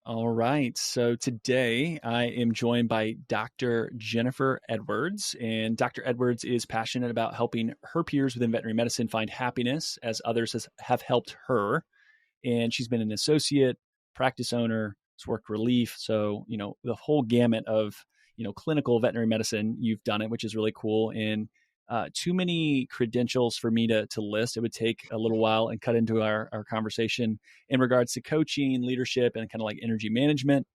All right. So today I am joined by Dr. Jennifer Edwards, and Dr. Edwards is passionate about helping her peers within veterinary medicine find happiness as others have helped her. And she's been an associate, practice owner, has worked relief. So, the whole gamut of, clinical veterinary medicine, you've done it, which is really cool. And too many credentials for me to list. It would take a little while and cut into our conversation in regards to coaching, leadership, and kind of like energy management.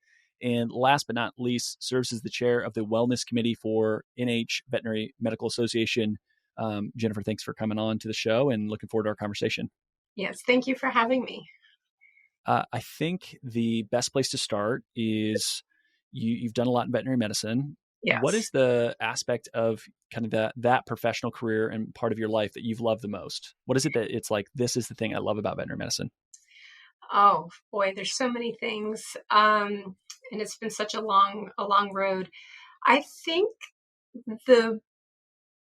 And last but not least, serves as the chair of the wellness committee for NH Veterinary Medical Association. Jennifer, thanks for coming on to the show and looking forward to our conversation. Yes, thank you for having me. I think the best place to start is you've done a lot in veterinary medicine. What Yes. is the aspect of kind of that professional career and part of your life that you've loved the most? What is it that it's like, this is the thing I love about veterinary medicine? Oh boy, there's so many things. And it's been such a long road. I think the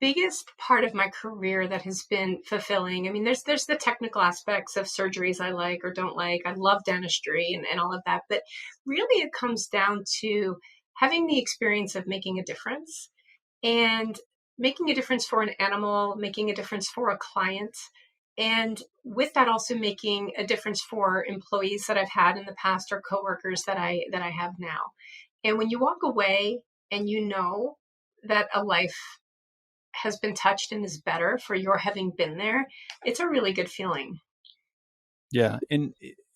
biggest part of my career that has been fulfilling. I mean, there's the technical aspects of surgeries I like or don't like. I love dentistry and all of that. But really it comes down to having the experience of making a difference and making a difference for an animal, making a difference for a client. And with that, also making a difference for employees that I've had in the past or coworkers that I have now. And when you walk away and you know that a life has been touched and is better for your having been there, it's a really good feeling. Yeah. And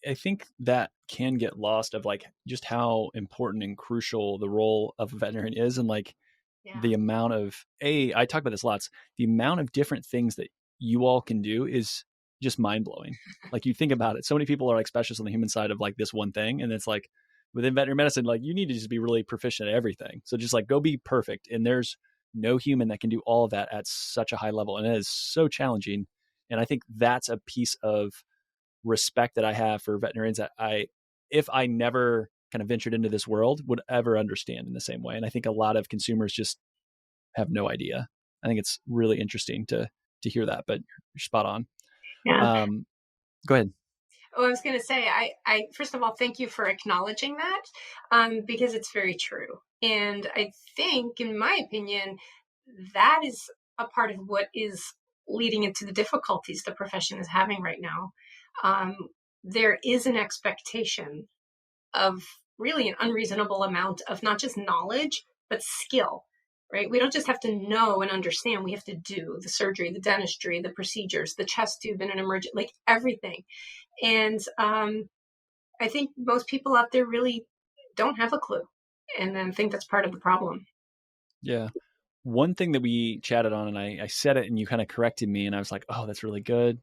I think that can get lost of like just how important and crucial the role of a veterinarian is. And like Yeah. the amount of, I talk about this lots, the amount of different things that you all can do is just mind blowing. Like you think about it, so many people are like specialists on the human side of like this one thing. And it's like within veterinary medicine, like you need to just be really proficient at everything. So just like go be perfect. And there's no human that can do all of that at such a high level. And it is so challenging. And I think that's a piece of respect that I have for veterinarians that if I never kind of ventured into this world, would ever understand in the same way. And I think a lot of consumers just have no idea. I think it's really interesting to hear that, but you're spot on. Yeah. Go ahead. Oh, I was going to say, I first of all, thank you for acknowledging that, because it's very true. And I think, in my opinion, that is a part of what is leading into the difficulties the profession is having right now. Um, there is an expectation of really an unreasonable amount of not just knowledge, but skill, right? We don't just have to know and understand. We have to do the surgery, the dentistry, the procedures, the chest tube in an emergent, like everything. And I think most people out there really don't have a clue. And then think that's part of the problem. Yeah. One thing that we chatted on, and I said it and you kind of corrected me, and I was like, oh, that's really good.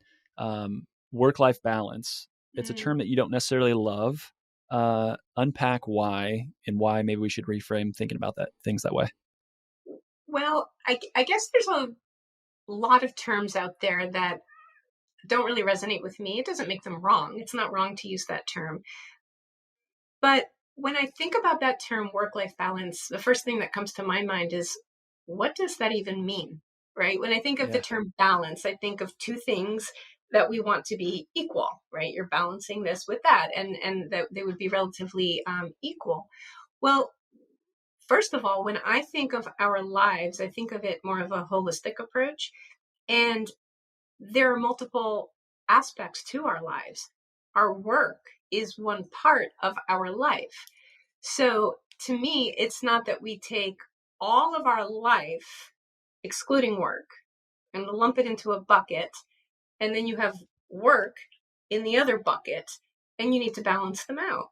Work-life balance. It's a term that you don't necessarily love. Unpack why and why maybe we should reframe thinking about things that way. Well, I guess there's a lot of terms out there that don't really resonate with me. It doesn't make them wrong. It's not wrong to use that term. But when I think about that term work life balance, the first thing that comes to my mind is what does that even mean? Right? When I think of the Yeah. term balance, I think of two things that we want to be equal, right? You're balancing this with that, and that they would be relatively equal. Well, first of all, when I think of our lives, I think of it more of a holistic approach. And there are multiple aspects to our lives. Our work is one part of our life. So to me, it's not that we take all of our life, excluding work, and lump it into a bucket, and then you have work in the other bucket, and you need to balance them out.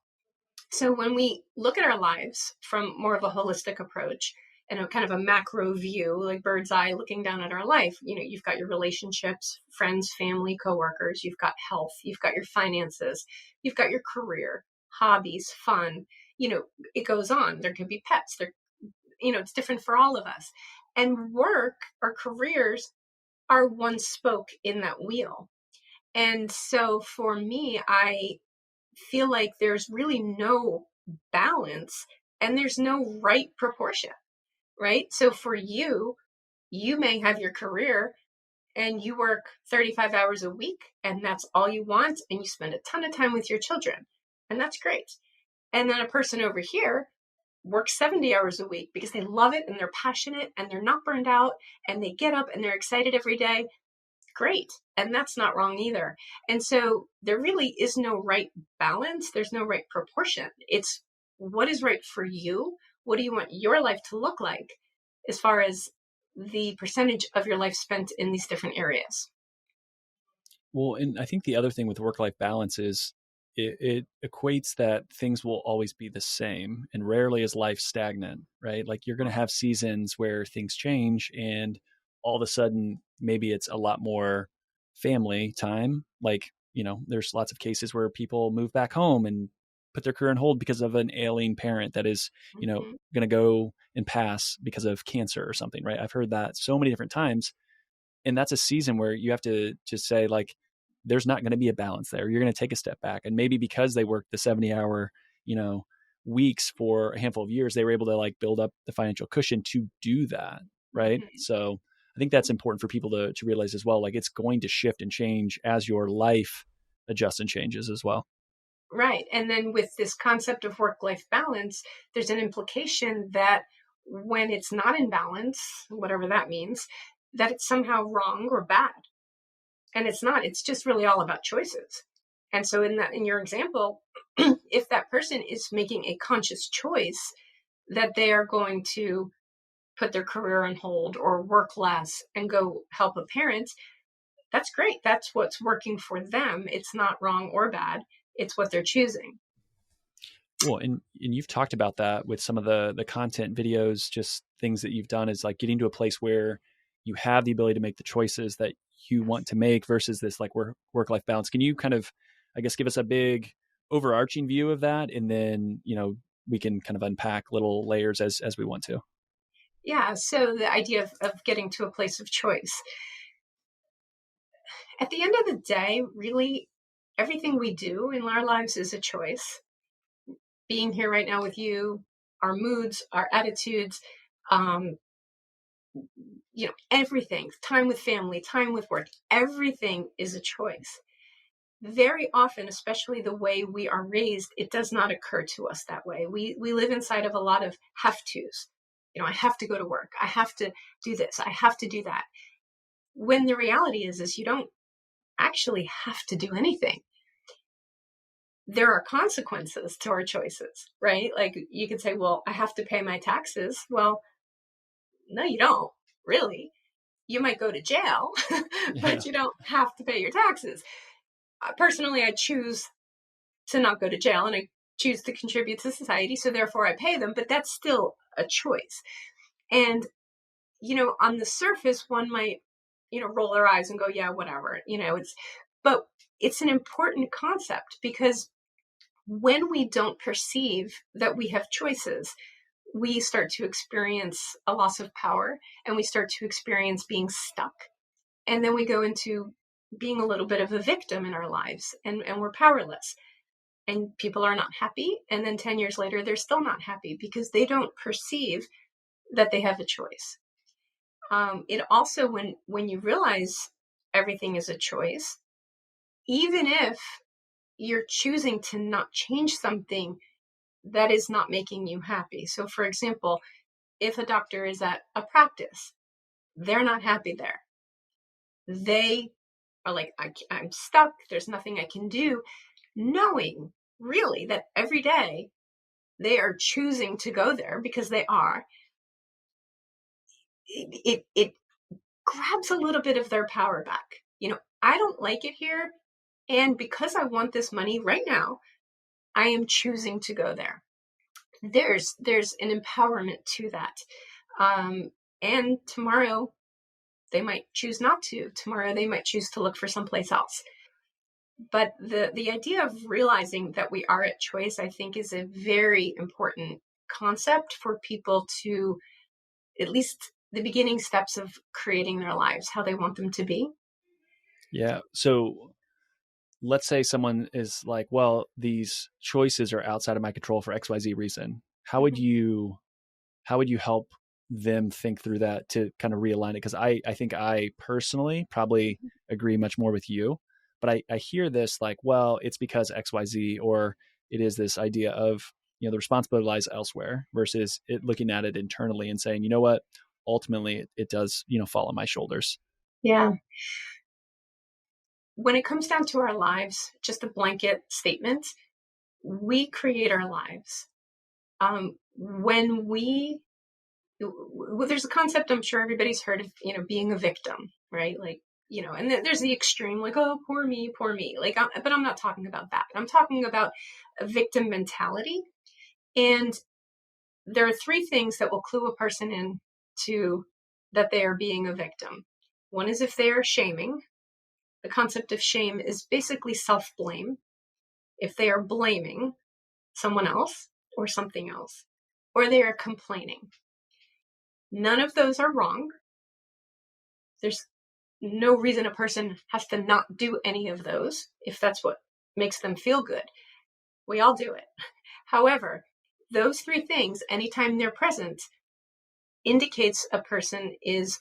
So when we look at our lives from more of a holistic approach and a kind of a macro view, like bird's eye looking down at our life, you've got your relationships, friends, family, coworkers, you've got health, you've got your finances, you've got your career, hobbies, fun, it goes on. There could be pets. It's different for all of us. And work or careers are one spoke in that wheel. And so for me, I feel like there's really no balance and there's no right proportion, right? So for you, you may have your career and you work 35 hours a week and that's all you want and you spend a ton of time with your children and that's great. And then a person over here works 70 hours a week because they love it and they're passionate and they're not burned out and they get up and they're excited every day. Great. And that's not wrong either. And so there really is no right balance. There's no right proportion. It's what is right for you. What do you want your life to look like as far as the percentage of your life spent in these different areas? Well, and I think the other thing with work-life balance is it equates that things will always be the same, and rarely is life stagnant, right? Like you're going to have seasons where things change, and all of a sudden, maybe it's a lot more family time. Like, there's lots of cases where people move back home and put their career on hold because of an ailing parent that is, Mm-hmm. going to go and pass because of cancer or something, right? I've heard that so many different times, and that's a season where you have to just say, like, there's not going to be a balance there. You're going to take a step back, and maybe because they worked the 70-hour you know weeks for a handful of years, they were able to like build up the financial cushion to do that, right? Mm-hmm. So I think that's important for people to realize as well. Like, it's going to shift and change as your life adjusts and changes as well. Right. And then with this concept of work life balance, there's an implication that when it's not in balance, whatever that means, that it's somehow wrong or bad. And it's not, it's just really all about choices. And so in your example, if that person is making a conscious choice that they are going to put their career on hold or work less and go help a parent, that's great. That's what's working for them. It's not wrong or bad. It's what they're choosing. Well, and you've talked about that with some of the content videos, just things that you've done, is like getting to a place where you have the ability to make the choices that you want to make versus this like work life balance. Can you kind of, I guess, give us a big overarching view of that, and then we can kind of unpack little layers as we want to. Yeah. So the idea of getting to a place of choice. At the end of the day, really, everything we do in our lives is a choice. Being here right now with you, our moods, our attitudes, um, everything, time with family, time with work, everything is a choice. Very often, especially the way we are raised, it does not occur to us that way. We live inside of a lot of have tos. I have to go to work. I have to do this. I have to do that. When the reality is you don't actually have to do anything. There are consequences to our choices, right? Like you could say, well, I have to pay my taxes. Well, no, you don't really. You might go to jail, Yeah. but you don't have to pay your taxes. Personally, I choose to not go to jail and I choose to contribute to society. So therefore I pay them, but that's still a choice. And, on the surface, one might, roll their eyes and go, yeah, whatever, but it's an important concept because when we don't perceive that we have choices, we start to experience a loss of power and we start to experience being stuck. And then we go into being a little bit of a victim in our lives and we're powerless. And people are not happy. And then 10 years later, they're still not happy because they don't perceive that they have a choice. It also, when you realize everything is a choice, even if you're choosing to not change something that is not making you happy. So, for example, if a doctor is at a practice, they're not happy there. They are like, I'm stuck. There's nothing I can do. Knowing really that every day they are choosing to go there because they are, it grabs a little bit of their power back. I don't like it here. And because I want this money right now, I am choosing to go there. There's an empowerment to that. Um, and tomorrow they might choose not to. Tomorrow they might choose to look for someplace else. But the idea of realizing that we are at choice, I think, is a very important concept for people to at least the beginning steps of creating their lives, how they want them to be. Yeah. So let's say someone is like, well, these choices are outside of my control for XYZ reason. How would Mhm. you help them think through that to kind of realign it? Because I think I personally probably agree much more with you, but I hear this like, well, it's because XYZ, or it is this idea of the responsibility lies elsewhere versus it looking at it internally and saying, you know what, ultimately it does, fall on my shoulders. Yeah. When it comes down to our lives, just a blanket statement, we create our lives. When we, there's a concept I'm sure everybody's heard of, being a victim, right? Like, and there's the extreme, like, oh, poor me. Like, but I'm not talking about that. I'm talking about a victim mentality. And there are three things that will clue a person in to that they are being a victim. One is if they are shaming. The concept of shame is basically self-blame. If they are blaming someone else or something else, or they are complaining. None of those are wrong. There's no reason a person has to not do any of those if that's what makes them feel good. We all do it. However, those three things, anytime they're present, indicates a person is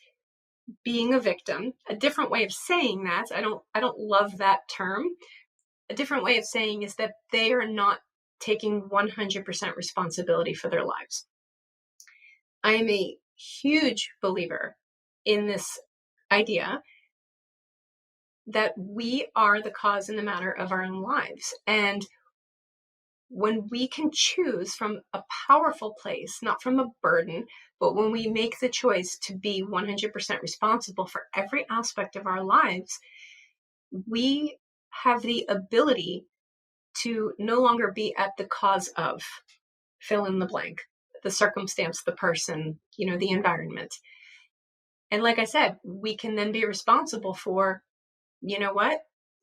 being a victim. A different way of saying that, I don't love that term. A different way of saying is that they are not taking 100% responsibility for their lives. I am a huge believer in this idea that we are the cause and the matter of our own lives. And when we can choose from a powerful place, not from a burden, but when we make the choice to be 100% responsible for every aspect of our lives, we have the ability to no longer be at the cause of fill in the blank, the circumstance, the person, the environment. And like I said, we can then be responsible for, you know what,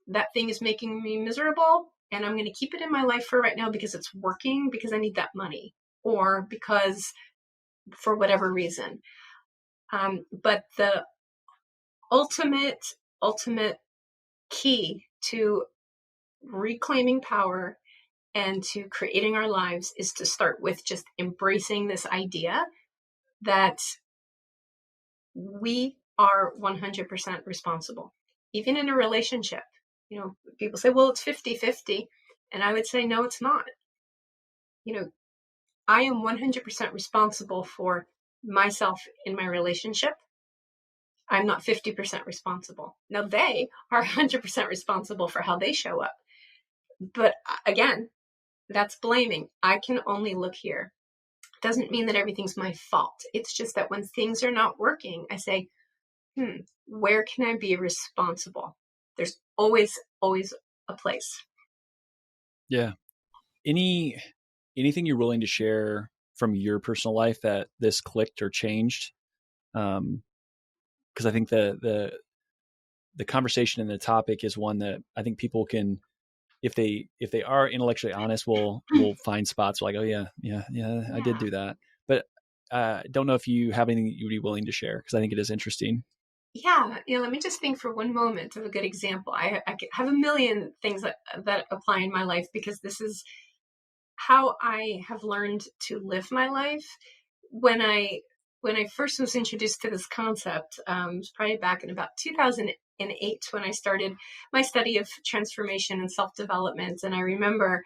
that thing is making me miserable and I'm going to keep it in my life for right now because it's working, because I need that money, or because for whatever reason. But the ultimate key to reclaiming power and to creating our lives is to start with just embracing this idea that we are 100% responsible. Even in a relationship, people say, well, it's 50-50. And I would say, no, it's not. I am 100% responsible for myself in my relationship. I'm not 50% responsible. Now they are 100% responsible for how they show up. But again, that's blaming. I can only look here. Doesn't mean that everything's my fault. It's just that when things are not working, I say, where can I be responsible? There's always a place. Yeah. Anything you're willing to share from your personal life that this clicked or changed? Because I think the conversation and the topic is one that I think people can, if they are intellectually honest, will find spots like, oh yeah, I did do that. But don't know if you have anything that you'd be willing to share, because I think it is interesting. Yeah, let me just think for one moment of a good example. I have a million things that apply in my life because this is how I have learned to live my life. When I first was introduced to this concept, it was probably back in about 2008 when I started my study of transformation and self-development. And I remember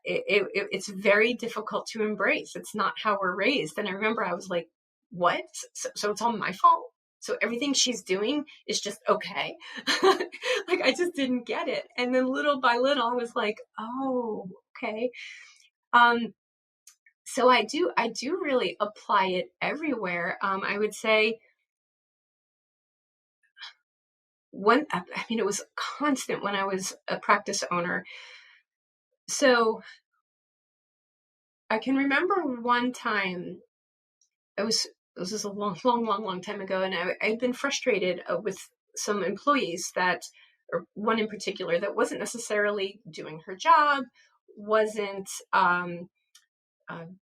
it's very difficult to embrace. It's not how we're raised. And I remember I was like, what? So it's all my fault? So everything she's doing is just okay? Like, I just didn't get it. And then little by little, I was like, oh, okay. So I do really apply it everywhere. I would say it was constant when I was a practice owner. So I can remember one time this was a long time ago, and I'd been frustrated with some employees or one in particular that wasn't necessarily doing her job, wasn't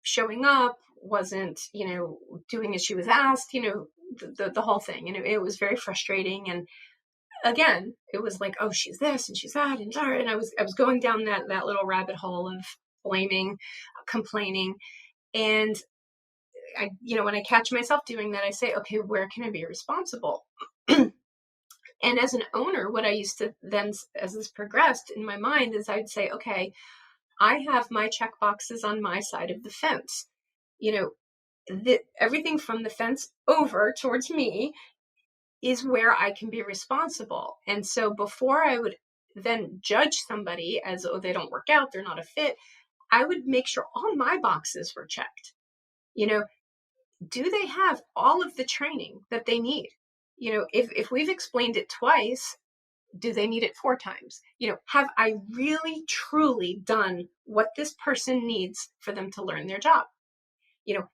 showing up, wasn't doing as she was asked, the whole thing, and it was very frustrating. And again, it was like, oh, she's this and she's that and that, and I was going down that little rabbit hole of blaming, complaining. And I, when I catch myself doing that, I say, okay, where can I be responsible? And as an owner, what I used to then, as this progressed in my mind, is I'd say, okay, I have my check boxes on my side of the fence. You know, everything from the fence over towards me is where I can be responsible. And so before I would then judge somebody as, oh, they don't work out, they're not a fit, I would make sure all my boxes were checked. You know, do they have all of the training that they need? You know, if we've explained it twice, do they need it 4 times? You know, have I really truly done what this person needs for them to learn their job? You know,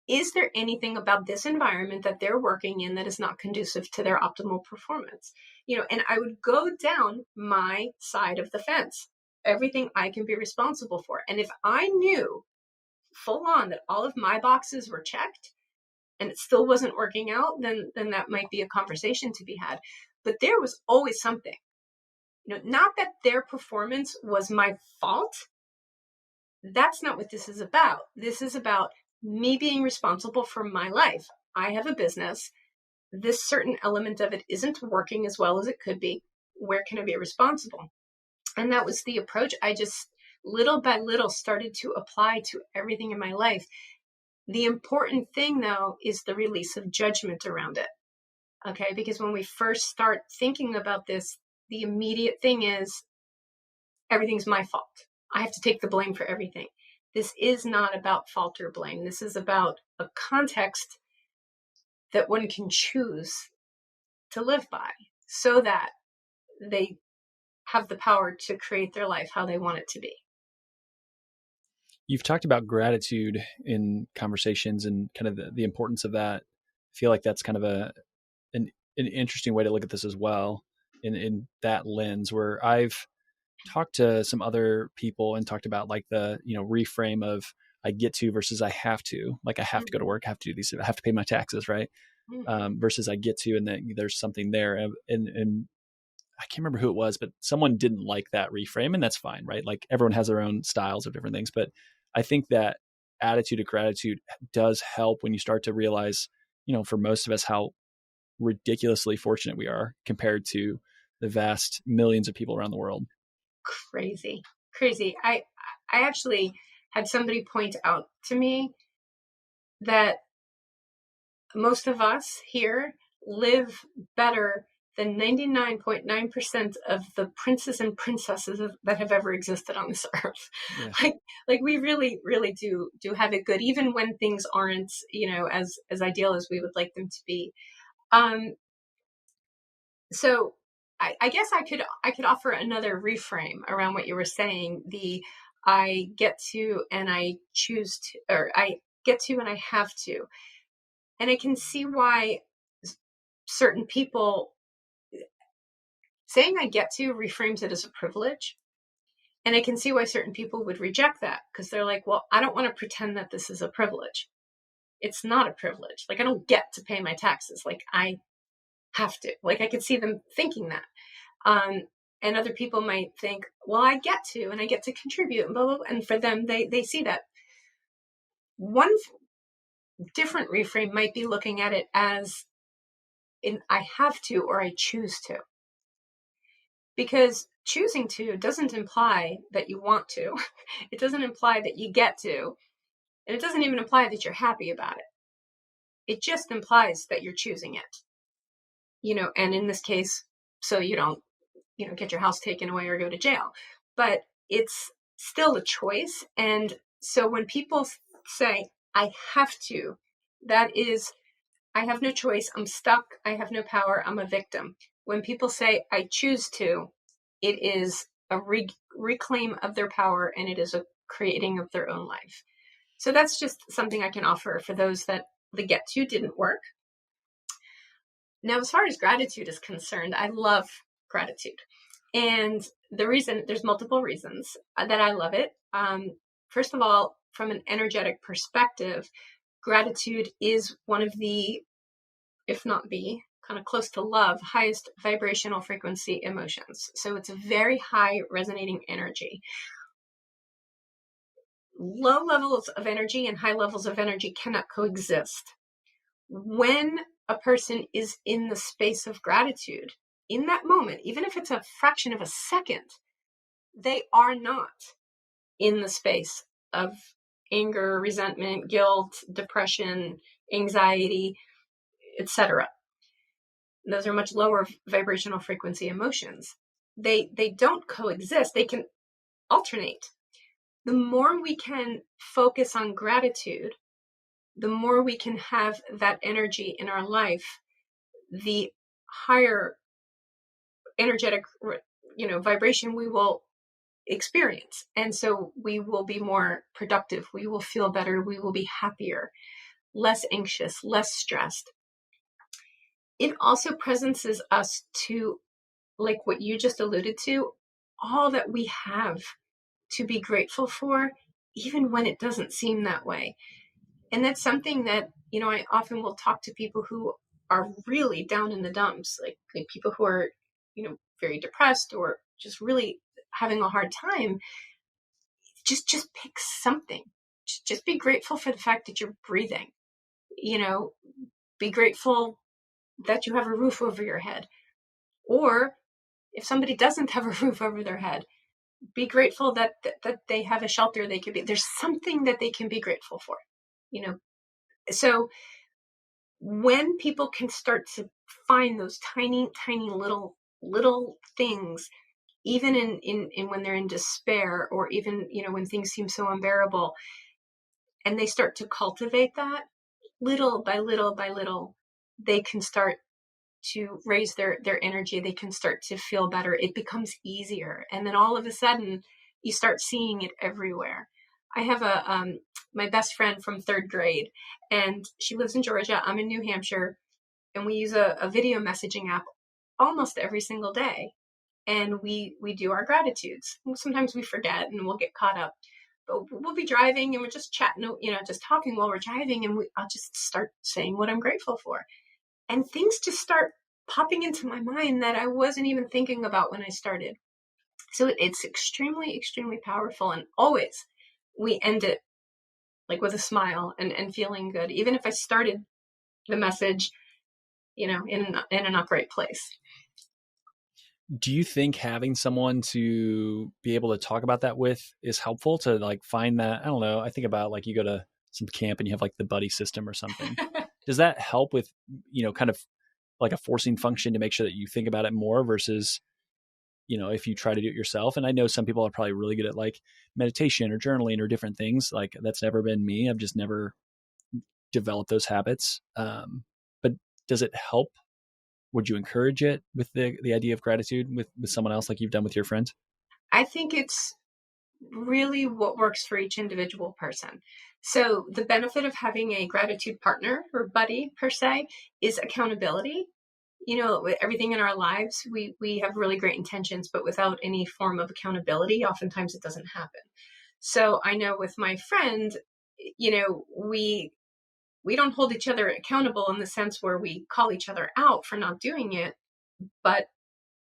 is there anything about this environment that they're working in that is not conducive to their optimal performance? You know, and I would go down my side of the fence, everything I can be responsible for. And if I knew full on that all of my boxes were checked and it still wasn't working out, then that might be a conversation to be had. But there was always something. You know, not that their performance was my fault. That's not what this is about. This is about me being responsible for my life. I have a business. This certain element of it isn't working as well as it could be. Where can I be responsible? And that was the approach I just little by little started to apply to everything in my life. The important thing, though, is the release of judgment around it. Okay, because when we first start thinking about this, the immediate thing is everything's my fault. I have to take the blame for everything. This is not about fault or blame. This is about a context that one can choose to live by so that they have the power to create their life how they want it to be. You've talked about gratitude in conversations and kind of the importance of that. I feel like that's kind of an interesting way to look at this as well in that lens, where I've talked to some other people and talked about like the, reframe of I get to versus I have to. Like I have to go to work, I have to do these, I have to pay my taxes, right? Versus I get to, and then there's something there. And I can't remember who it was, but someone didn't like that reframe, and that's fine, right? Like everyone has their own styles of different things. But I think that attitude of gratitude does help when you start to realize, for most of us, how ridiculously fortunate we are compared to the vast millions of people around the world. Crazy. I actually had somebody point out to me that most of us here live better than 99.9% of the princes and princesses that have ever existed on this earth. Yeah. Like we really, really do have it good, even when things aren't, as ideal as we would like them to be. So I guess I could offer another reframe around what you were saying. I get to and I choose to, or I get to and I have to. And I can see why certain people saying I get to reframes it as a privilege. And I can see why certain people would reject that because they're like, well, I don't want to pretend that this is a privilege. It's not a privilege. Like I don't get to pay my taxes. Like I have to. Like I could see them thinking that. And other people might think, well, I get to, and I get to contribute, and blah, blah, blah. And for them, they see that. One different reframe might be looking at it as I have to or I choose to. Because choosing to doesn't imply that you want to. It doesn't imply that you get to. And it doesn't even imply that you're happy about it. It just implies that you're choosing it. And in this case, so you don't, get your house taken away or go to jail. But it's still a choice. And so when people say, I have to, that is, I have no choice. I'm stuck. I have no power. I'm a victim. When people say, I choose to, it is a reclaim of their power, and it is a creating of their own life. So that's just something I can offer for those that the get to didn't work. Now, as far as gratitude is concerned, I love gratitude. And there's multiple reasons that I love it. First of all, from an energetic perspective, gratitude is one of the, if not the, kind of close to love, highest vibrational frequency emotions. So it's a very high resonating energy. Low levels of energy and high levels of energy cannot coexist. When a person is in the space of gratitude, in that moment, even if it's a fraction of a second, they are not in the space of anger, resentment, guilt, depression, anxiety, etc. Those are much lower vibrational frequency emotions. They don't coexist. They can alternate. The more we can focus on gratitude, the more we can have that energy in our life, the higher energetic, vibration we will experience. And so we will be more productive. We will feel better. We will be happier, less anxious, less stressed. It also presences us to, like what you just alluded to, all that we have to be grateful for, even when it doesn't seem that way. And that's something that, I often will talk to people who are really down in the dumps, like people who are, very depressed or just really having a hard time. Just pick something. Just be grateful for the fact that you're breathing. Be grateful that you have a roof over your head. Or if somebody doesn't have a roof over their head, be grateful that they have a shelter they can be. There's something that they can be grateful for, So when people can start to find those tiny, tiny little things, even in when they're in despair, or even, when things seem so unbearable, and they start to cultivate that little by little by little, they can start to raise their energy. They can start to feel better. It becomes easier. And then all of a sudden you start seeing it everywhere. I have my best friend from 3rd grade, and she lives in Georgia. I'm in New Hampshire, and we use a video messaging app almost every single day. And we do our gratitudes. Sometimes we forget and we'll get caught up, but we'll be driving and we're just chatting, just talking while we're driving. And I'll just start saying what I'm grateful for. And things just start popping into my mind that I wasn't even thinking about when I started. So it's extremely, extremely powerful. And always we end it like with a smile and feeling good, even if I started the message, in a not great place. Do you think having someone to be able to talk about that with is helpful to like find that? I don't know. I think about like you go to some camp and you have like the buddy system or something. Does that help with, kind of like a forcing function to make sure that you think about it more versus, if you try to do it yourself? And I know some people are probably really good at like meditation or journaling or different things. Like that's never been me. I've just never developed those habits. But does it help? Would you encourage it with the idea of gratitude with someone else like you've done with your friends? I think it's really what works for each individual person. So the benefit of having a gratitude partner or buddy per se is accountability. With everything in our lives, we have really great intentions, but without any form of accountability, oftentimes it doesn't happen. So I know with my friend, we don't hold each other accountable in the sense where we call each other out for not doing it, but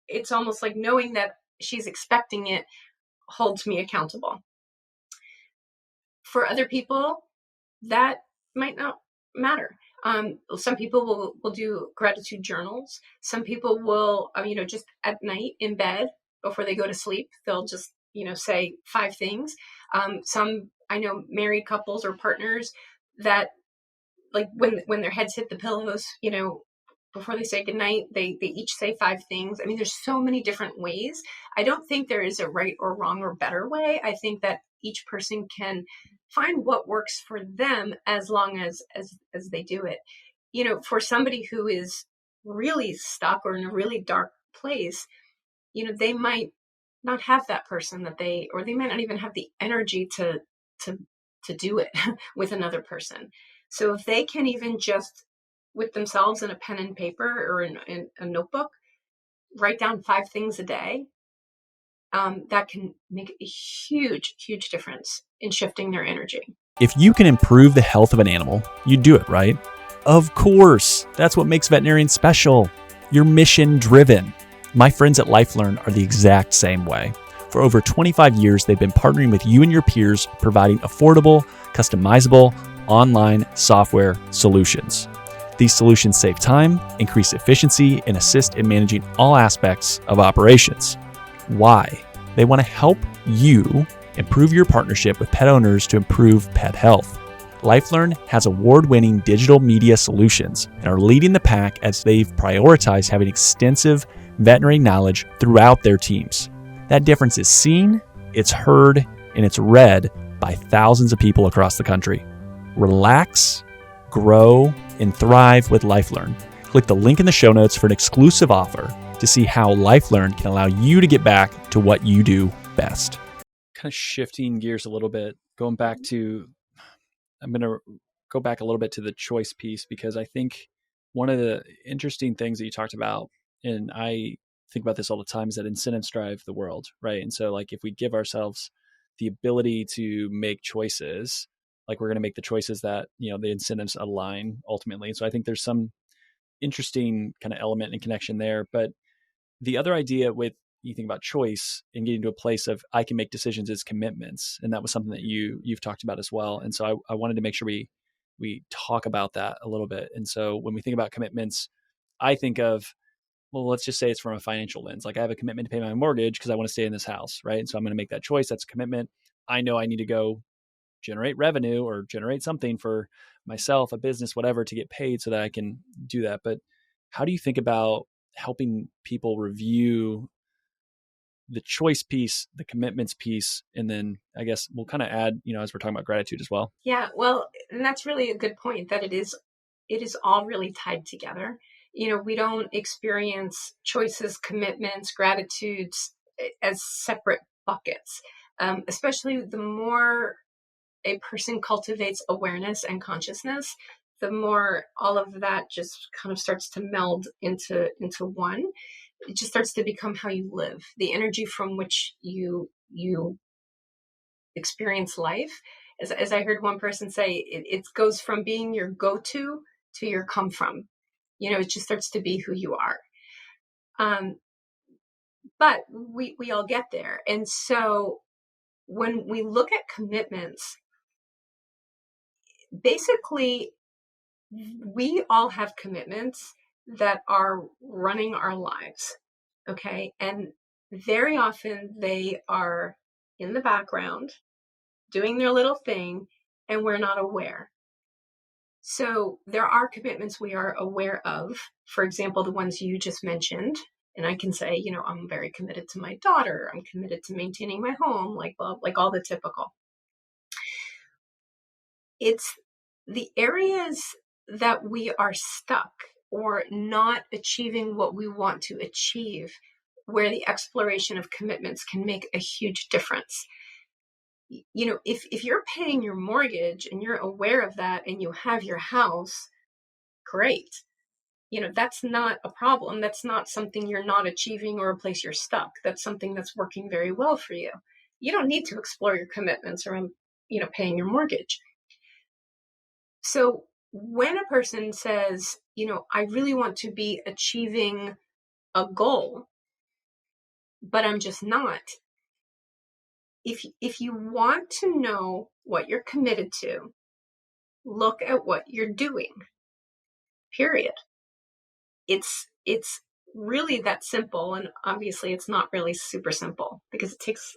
it's almost like knowing that she's expecting it holds me accountable. For other people, that might not matter. Some people will do gratitude journals. Some people will, just at night in bed before they go to sleep, they'll just, say 5 things. Some, I know married couples or partners that, like when their heads hit the pillows, before they say goodnight, they each say 5 things. I mean, there's so many different ways. I don't think there is a right or wrong or better way. I think that each person can find what works for them as long as they do it. For somebody who is really stuck or in a really dark place, they might not have that person or they might not even have the energy to do it with another person. So if they can even just with themselves in a pen and paper or in a notebook, write down 5 things a day, that can make a huge, huge difference in shifting their energy. If you can improve the health of an animal, you do it, right? Of course. That's what makes veterinarians special. You're mission driven. My friends at LifeLearn are the exact same way. For over 25 years, they've been partnering with you and your peers, providing affordable, customizable, online software solutions. These solutions save time, increase efficiency, and assist in managing all aspects of operations. Why? They want to help you Improve your partnership with pet owners to improve pet health. LifeLearn has award-winning digital media solutions and are leading the pack as they've prioritized having extensive veterinary knowledge throughout their teams. That difference is seen, it's heard, and it's read by thousands of people across the country. Relax, grow, and thrive with LifeLearn. Click the link in the show notes for an exclusive offer to see how LifeLearn can allow you to get back to what you do best. Kind of shifting gears a little bit, I'm going to go back a little bit to the choice piece, because I think one of the interesting things that you talked about, and I think about this all the time, is that incentives drive the world, right? And so like if we give ourselves the ability to make choices, like we're going to make the choices that, the incentives align ultimately. And so I think there's some interesting kind of element and connection there. But the other idea with, you think about choice and getting to a place of I can make decisions is commitments. And that was something that you've talked about as well. And so I wanted to make sure we talk about that a little bit. And so when we think about commitments, I think of, well, let's just say it's from a financial lens. Like I have a commitment to pay my mortgage because I want to stay in this house, right? And so I'm going to make that choice. That's a commitment. I know I need to go generate revenue or generate something for myself, a business, whatever, to get paid so that I can do that. But how do you think about helping people review the choice piece, the commitments piece, and then I guess we'll kind of add, as we're talking about gratitude as well. Yeah, well, and that's really a good point, that it is all really tied together. We don't experience choices, commitments, gratitudes as separate buckets. Especially the more a person cultivates awareness and consciousness, the more all of that just kind of starts to meld into one. It just starts to become how you live, the energy from which you experience life. As I heard one person say, it goes from being your go-to to your come from. It just starts to be who you are. But we all get there. And so when we look at commitments, basically we all have commitments that are running our lives. Okay. And very often they are in the background doing their little thing, and we're not aware. So there are commitments we are aware of. For example, the ones you just mentioned. And I can say, I'm very committed to my daughter. I'm committed to maintaining my home, like all the typical. It's the areas that we are stuck or not achieving what we want to achieve, where the exploration of commitments can make a huge difference. If you're paying your mortgage and you're aware of that and you have your house, great. That's not a problem. That's not something you're not achieving or a place you're stuck. That's something that's working very well for you. You don't need to explore your commitments around, paying your mortgage. So when a person says, I really want to be achieving a goal, but I'm just not. If you want to know what you're committed to, look at what you're doing. Period. It's really that simple, and obviously it's not really super simple because it takes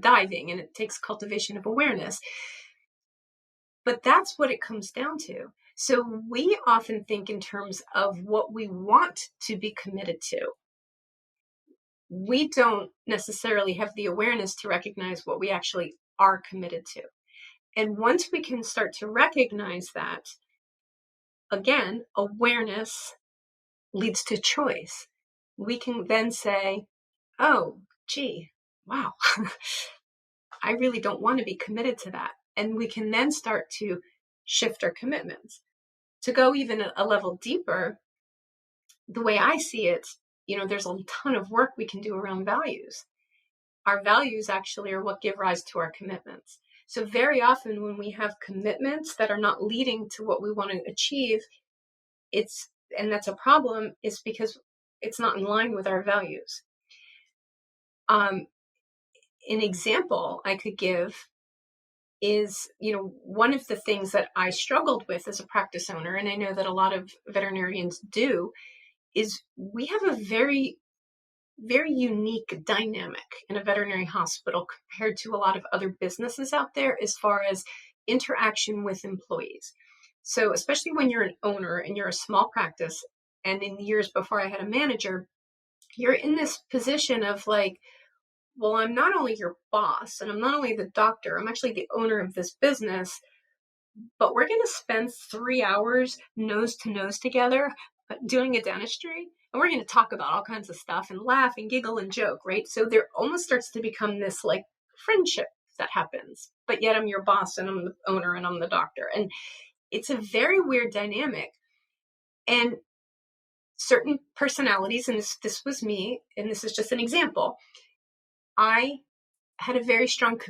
diving, and it takes cultivation of awareness. But that's what it comes down to. So we often think in terms of what we want to be committed to. We don't necessarily have the awareness to recognize what we actually are committed to. And once we can start to recognize that, again, awareness leads to choice. We can then say, oh, gee, wow, I really don't want to be committed to that. And we can then start to shift our commitments. To go even a level deeper, the way I see it, there's a ton of work we can do around values. Our values actually are what give rise to our commitments. So very often when we have commitments that are not leading to what we want to achieve, and that's a problem, is because it's not in line with our values. An example I could give is, one of the things that I struggled with as a practice owner, and I know that a lot of veterinarians do, is we have a very very unique dynamic in a veterinary hospital compared to a lot of other businesses out there as far as interaction with employees. So, especially when you're an owner and you're a small practice, and in the years before I had a manager, you're in this position of like, well, I'm not only your boss and I'm not only the doctor, I'm actually the owner of this business, but we're going to spend 3 hours nose to nose together doing a dentistry. And we're going to talk about all kinds of stuff and laugh and giggle and joke, right? So there almost starts to become this like friendship that happens. But yet I'm your boss and I'm the owner and I'm the doctor. And it's a very weird dynamic. And certain personalities, and this was me, and this is just an example, I had a very strong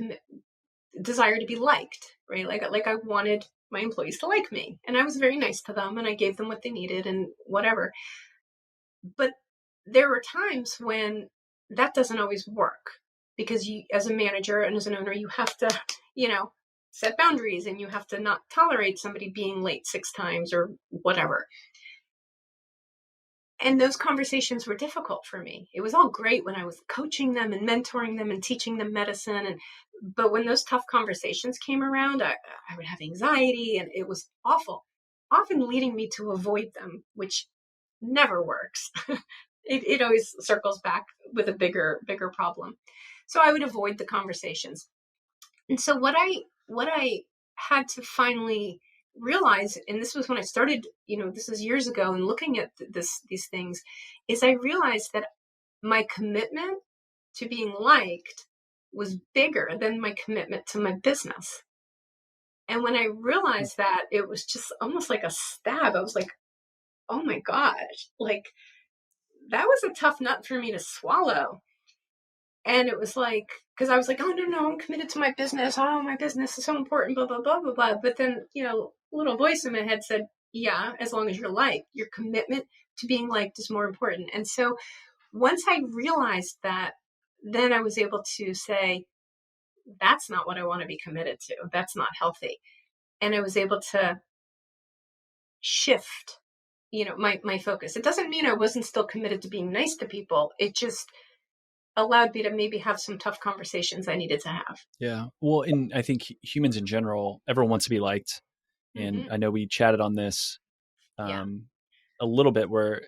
desire to be liked, right? Like I wanted my employees to like me, and I was very nice to them, and I gave them what they needed and whatever. But there were times when that doesn't always work because you, as a manager and as an owner, you have to, you know, set boundaries and you have to not tolerate somebody being late 6 times or whatever. And those conversations were difficult for me. It was all great when I was coaching them and mentoring them and teaching them medicine. But when those tough conversations came around, I would have anxiety and it was awful, often leading me to avoid them, which never works. It always circles back with a bigger problem. So I would avoid the conversations. And so what I had to finally realize, and this was when I started, this is years ago, and looking at these things, is I realized that my commitment to being liked was bigger than my commitment to my business. And when I realized that, it was just almost like a stab. I was like, oh my gosh, like that was a tough nut for me to swallow. And it was like, because I was like, oh, no, I'm committed to my business. Oh, my business is so important, blah, blah, blah, blah, blah. But then, a little voice in my head said, yeah, as long as you're liked, your commitment to being liked is more important. And so once I realized that, then I was able to say, that's not what I want to be committed to. That's not healthy. And I was able to shift, my focus. It doesn't mean I wasn't still committed to being nice to people. It just allowed me to maybe have some tough conversations I needed to have. Yeah. Well, and I think humans in general, everyone wants to be liked. And Mm-hmm. I know we chatted on this Yeah. a little bit where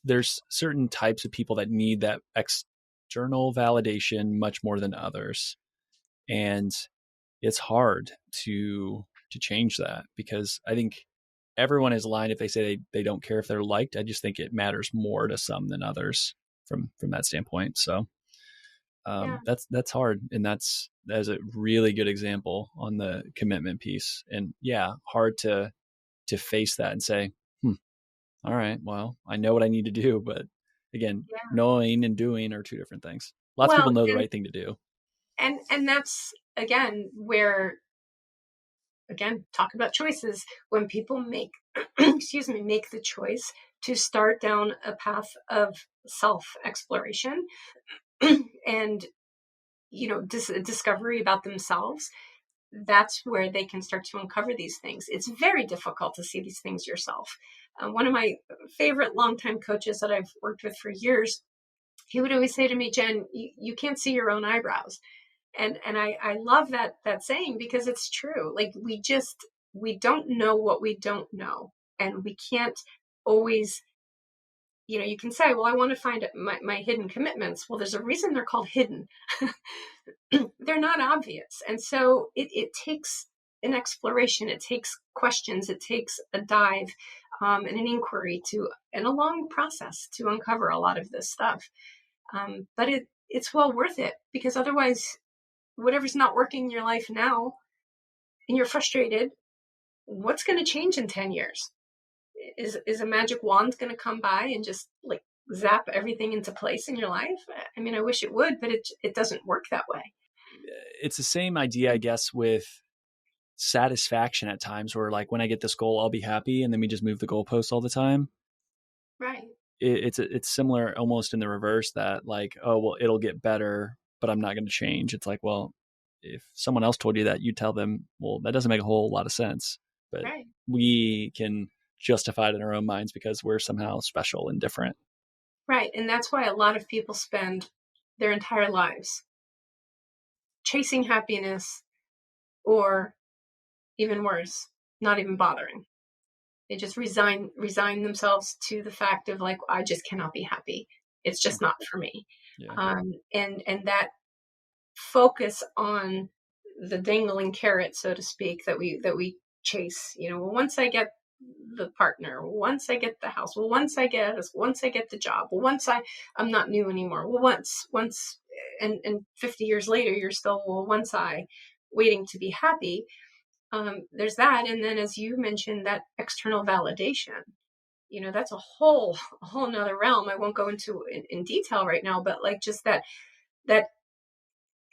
there's certain types of people that need that external validation much more than others. And it's hard to change that because I think everyone is lying if they say they don't care if they're liked. I just think it matters more to some than others from that standpoint. So Yeah. that's hard, and that's a really good example on the commitment piece. And yeah, hard to face that and say, all right, well, I know what I need to do, but again, Yeah. knowing and doing are two different things. Lots of Well, people know the and right thing to do. and that's again where, again, talk about choices. When people make excuse me, make the choice to start down a path of self exploration and discovery about themselves, that's where they can start to uncover these things. It's very difficult to see these things yourself. One of my favorite longtime coaches that I've worked with for years, he would always say to me, Jen, you can't see your own eyebrows. And I love that saying because it's true. Like we don't know what we don't know. And we can't always, you can say, well, I want to find my hidden commitments. Well, there's a reason they're called hidden. They're not obvious. And so it takes an exploration, it takes questions, it takes a dive, and an inquiry and a long process to uncover a lot of this stuff. But it's well worth it because otherwise, whatever's not working in your life now and you're frustrated, what's going to change in 10 years? Is a magic wand going to come by and just like zap everything into place in your life? I mean, I wish it would, but it doesn't work that way. It's the same idea, I guess, with satisfaction at times where like when I get this goal, I'll be happy. And then we just move the goalposts all the time. Right. It's similar almost in the reverse that like, oh, well, it'll get better, but I'm not going to change. It's like, well, if someone else told you that, you tell them, well, that doesn't make a whole lot of sense. But Right. we can justify it in our own minds because we're somehow special and different. Right. And that's why a lot of people spend their entire lives chasing happiness, or even worse, not even bothering. They just resign themselves to the fact of like, I just cannot be happy. It's Mm. just not for me. Yeah. And that focus on the dangling carrot, so to speak, that we chase. Well, once I get the partner, once I get the house, well, once I get the job, well, I'm not new anymore. Well, once, and 50 years later, you're still, well, once I, waiting to be happy. There's that, and then as you mentioned, that external validation. That's a whole nother realm. I won't go into in detail right now, but like just that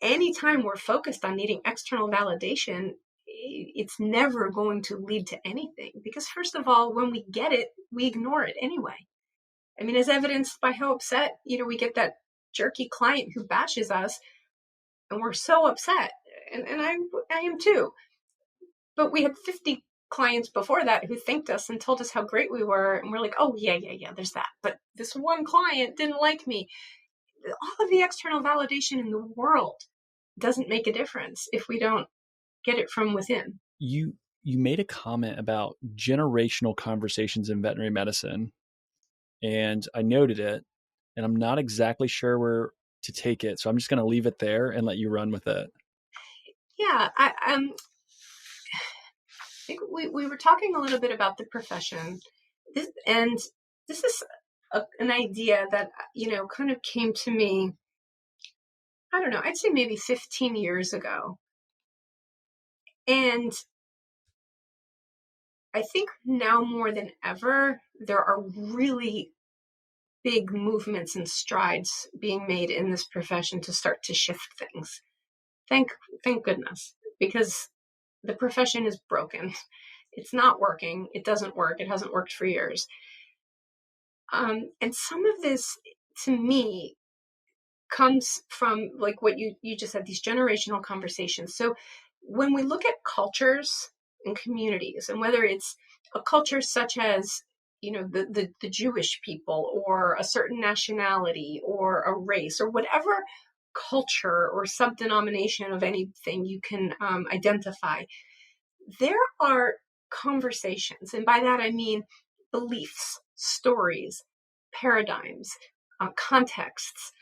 anytime we're focused on needing external validation, it's never going to lead to anything. Because first of all, when we get it, we ignore it anyway. I mean, as evidenced by how upset, we get that jerky client who bashes us, and we're so upset. And I am too. But we had 50 clients before that who thanked us and told us how great we were. And we're like, oh, yeah, yeah, yeah, there's that. But this one client didn't like me. All of the external validation in the world doesn't make a difference if we don't get it from within. You made a comment about generational conversations in veterinary medicine, and I noted it, and I'm not exactly sure where to take it, so I'm just going to leave it there and let you run with it. Yeah, I think we were talking a little bit about the profession, and this is an idea that kind of came to me. I don't know. I'd say maybe 15 years ago, and I think now more than ever there are really big movements and strides being made in this profession to start to shift things. Thank thank goodness, because the profession is broken. It's not working. It doesn't work. It hasn't worked for years. And some of this, to me, comes from like what you just said, these generational conversations. So when we look at cultures and communities, and whether it's a culture such as the Jewish people, or a certain nationality, or a race, or whatever culture or sub-denomination of anything you can identify, there are conversations, and by that I mean beliefs, stories, paradigms, contexts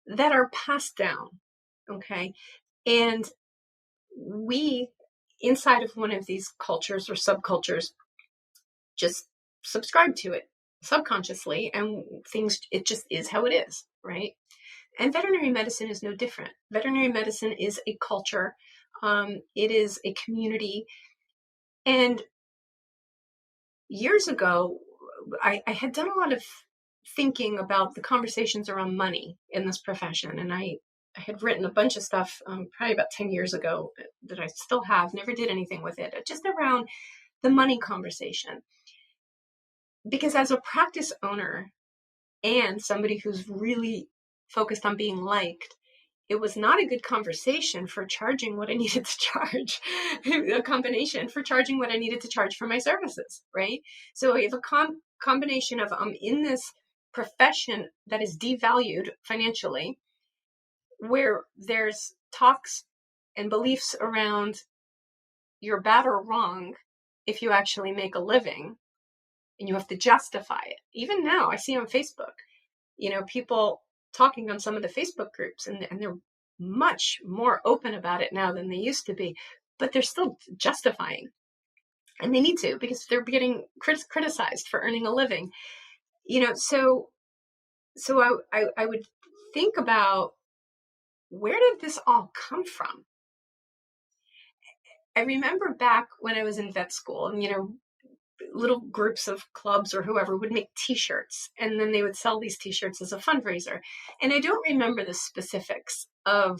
that are passed down. Okay. And we, inside of one of these cultures or subcultures, just subscribe to it subconsciously, and things, it just is how it is, right? And veterinary medicine is no different. Veterinary medicine is a culture, it is a community. And years ago, I had done a lot of thinking about the conversations around money in this profession. And I had written a bunch of stuff, probably about 10 years ago, that I still have, never did anything with it, just around the money conversation. Because as a practice owner and somebody who's really focused on being liked, it was not a good conversation for charging what I needed to charge, a combination for charging what I needed to charge for my services, right? So we have a combination of in this profession that is devalued financially, where there's talks and beliefs around you're bad or wrong if you actually make a living, and you have to justify it. Even now, I see on Facebook, people talking on some of the Facebook groups, and they're much more open about it now than they used to be, but they're still justifying. And they need to, because they're getting criticized for earning a living. So I would think about, where did this all come from? I remember back when I was in vet school, and little groups of clubs or whoever would make t-shirts, and then they would sell these t-shirts as a fundraiser. And I don't remember the specifics of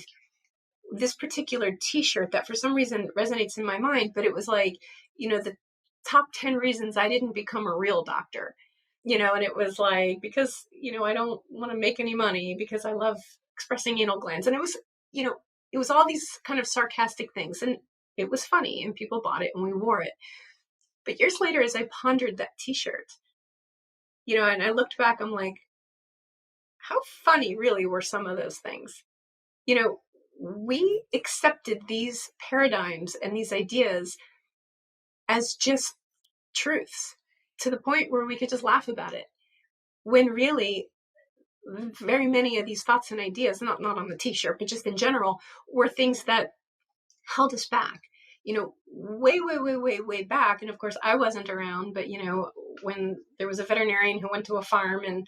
this particular t-shirt that for some reason resonates in my mind, but it was like, the top 10 reasons I didn't become a real doctor, and it was like, because, I don't want to make any money, because I love expressing anal glands. And it was all these kind of sarcastic things, and it was funny, and people bought it, and we wore it. But years later, as I pondered that t-shirt, and I looked back, I'm like, how funny really were some of those things. You know, we accepted these paradigms and these ideas as just truths to the point where we could just laugh about it. When really, very many of these thoughts and ideas, not on the t-shirt, but just in general, were things that held us back. Way back. And of course, I wasn't around, but when there was a veterinarian who went to a farm and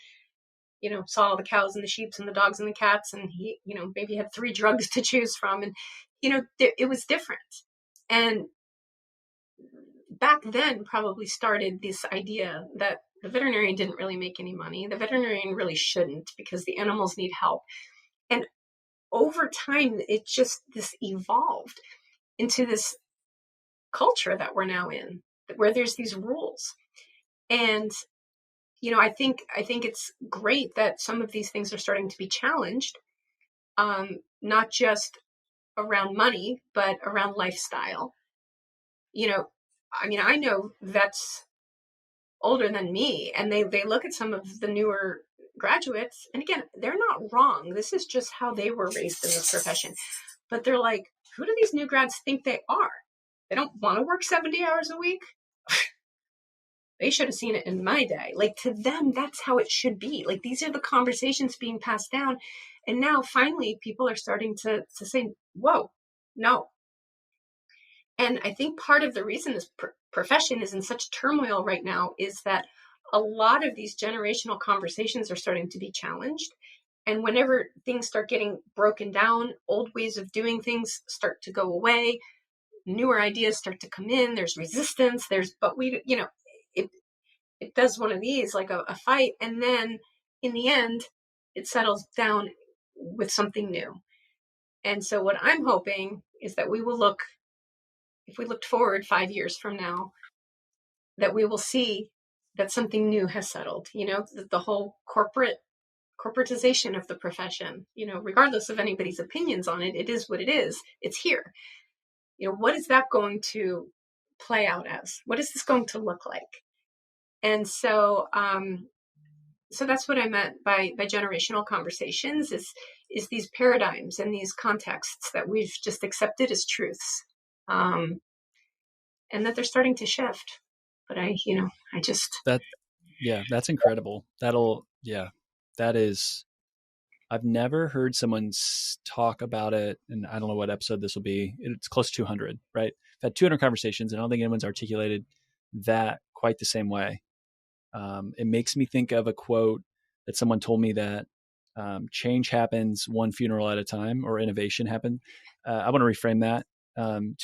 saw all the cows and the sheep and the dogs and the cats, and he, maybe had 3 drugs to choose from, and it was different. And back then probably started this idea that the veterinarian didn't really make any money. The veterinarian really shouldn't, because the animals need help. And over time, it just this evolved into this culture that we're now in, where there's these rules. And I think it's great that some of these things are starting to be challenged, not just around money, but around lifestyle. I know vets older than me, and they look at some of the newer graduates, and again, they're not wrong. This is just how they were raised in this profession. But they're like, who do these new grads think they are? They don't want to work 70 hours a week. They should have seen it in my day. Like, to them, that's how it should be. Like, these are the conversations being passed down. And now finally people are starting to say, whoa, no. And I think part of the reason this profession is in such turmoil right now is that a lot of these generational conversations are starting to be challenged. And whenever things start getting broken down, old ways of doing things start to go away, newer ideas start to come in, there's resistance, but it does one of these, like a fight, and then in the end, it settles down with something new. And so what I'm hoping is that if we looked forward 5 years from now, that we will see that something new has settled, the whole corporatization of the profession, regardless of anybody's opinions on it, it is what it is. It's here. What is that going to play out as? What is this going to look like? And so, so that's what I meant by generational conversations is these paradigms and these contexts that we've just accepted as truths, and that they're starting to shift. But I just that's incredible. That is. I've never heard someone talk about it, and I don't know what episode this will be. It's close to 200, right? I've had 200 conversations, and I don't think anyone's articulated that quite the same way. It makes me think of a quote that someone told me that change happens one funeral at a time, or innovation happens. I want to reframe that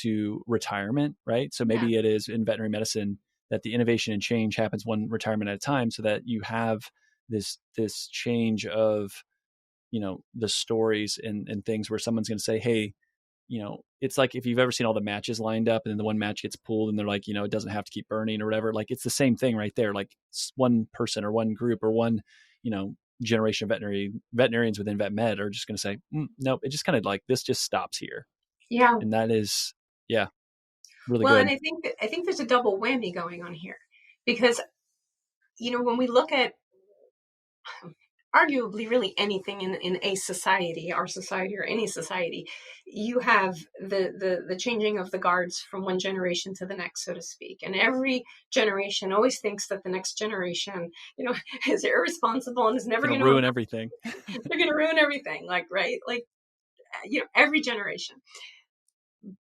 to retirement, right? So maybe it is in veterinary medicine that the innovation and change happens one retirement at a time, so that you have this change of the stories and things where someone's going to say, hey, it's like if you've ever seen all the matches lined up and then the one match gets pulled and they're like, it doesn't have to keep burning or whatever. Like, it's the same thing right there. Like, one person or one group or one, generation of veterinarians within vet med are just going to say, nope, it just kind of like, this just stops here. Yeah. And that is, really well, good. and I think there's a double whammy going on here, because, when we look at arguably really anything in a society, our society or any society, you have the changing of the guards from one generation to the next, so to speak. And every generation always thinks that the next generation, is irresponsible and is never going to ruin everything. They're going to ruin everything. Like, right? Like, every generation.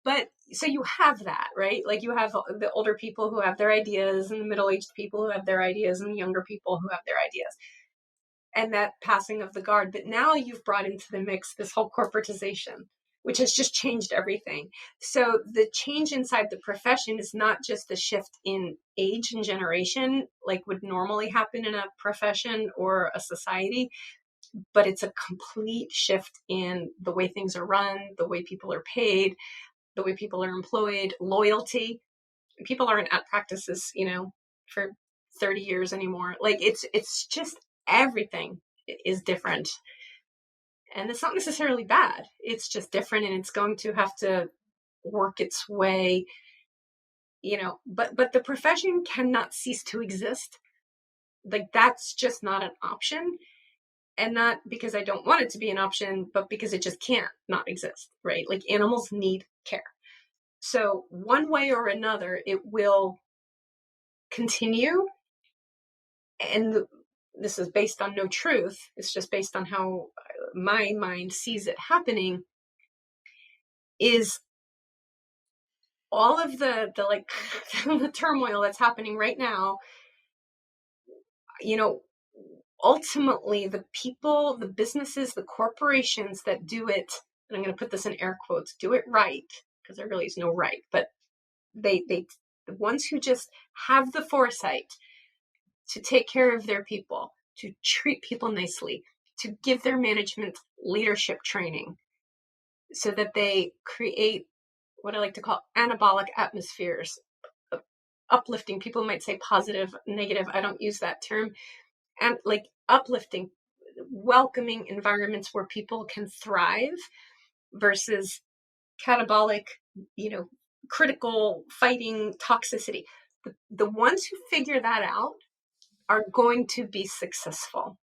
But so you have that, right? Like, you have the older people who have their ideas, and the middle-aged people who have their ideas, and the younger people who have their ideas. And that passing of the guard. But now you've brought into the mix this whole corporatization, which has just changed everything. So the change inside the profession is not just the shift in age and generation, like would normally happen in a profession or a society, but it's a complete shift in the way things are run, the way people are paid, the way people are employed, loyalty. People aren't at practices, for 30 years anymore. Like, it's just everything is different. And it's not necessarily bad. It's just different, and it's going to have to work its way, but the profession cannot cease to exist. Like, that's just not an option. And not because I don't want it to be an option, but because it just can't not exist, right? Like animals need care. So one way or another, it will continue. And this is based on no truth. It's just based on how my mind sees it happening, is all of the like the turmoil that's happening right now, you know, ultimately the people, the businesses, the corporations that do it, and I'm going to put this in air quotes, do it right, because there really is no right, but they the ones who just have the foresight to take care of their people, to treat people nicely, to give their management leadership training so that they create what I like to call anabolic atmospheres, uplifting. People might say positive, negative. I don't use that term. And like uplifting, welcoming environments where people can thrive versus catabolic, critical, fighting, toxicity. The ones who figure that out are going to be successful.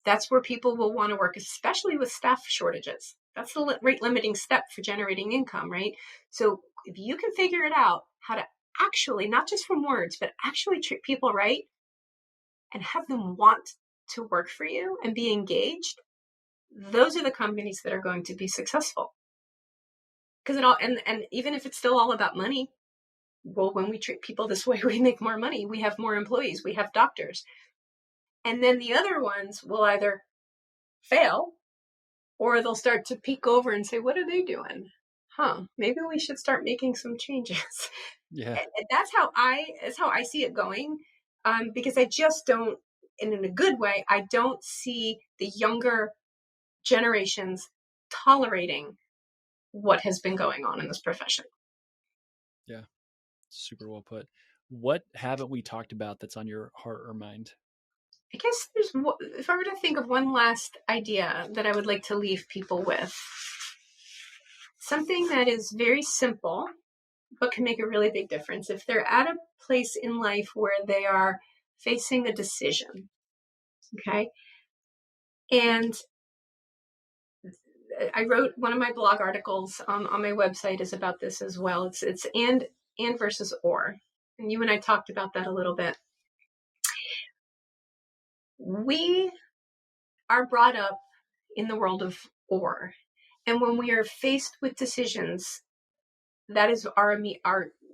That's where people will want to work, especially with staff shortages. That's the rate limiting step for generating income, right? So if you can figure it out, how to actually, not just from words, but actually treat people right and have them want to work for you and be engaged, those are the companies that are going to be successful. Because it all, and even if it's still all about money, well, when we treat people this way, we make more money. We have more employees. We have doctors. And then the other ones will either fail or they'll start to peek over and say, what are they doing? Maybe we should start making some changes. Yeah. And that's how I see it going. Because I just don't, and in a good way, I don't see the younger generations tolerating what has been going on in this profession. Yeah. Super well put. What haven't we talked about that's on your heart or mind? I guess if I were to think of one last idea that I would like to leave people with, something that is very simple, but can make a really big difference. If they're at a place in life where they are facing a decision, okay? And I wrote one of my blog articles on my website is about this as well. It's and versus or. And you and I talked about that a little bit. We are brought up in the world of or. And when we are faced with decisions, that is our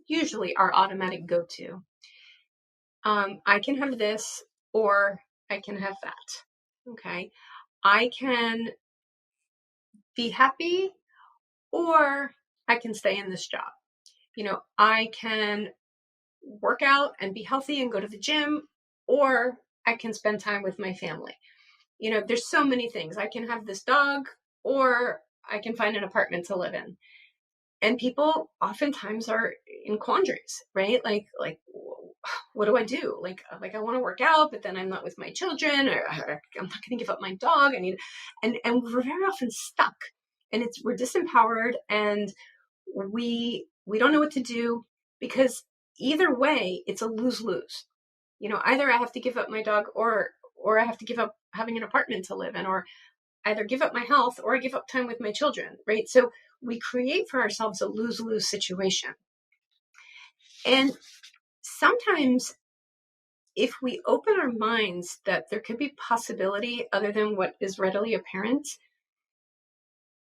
usually our automatic go-to. I can have this or I can have that. Okay. I can be happy or I can stay in this job. I can work out and be healthy and go to the gym, or I can spend time with my family. There's so many things. I can have this dog or I can find an apartment to live in. And people oftentimes are in quandaries, right? Like, what do I do? Like I want to work out, but then I'm not with my children, or I'm not going to give up my dog. And we're very often stuck, and we're disempowered, and we don't know what to do, because either way, it's a lose-lose. Either I have to give up my dog, or I have to give up having an apartment to live in, or either give up my health or I give up time with my children, right? So we create for ourselves a lose-lose situation. And sometimes if we open our minds that there could be possibility other than what is readily apparent,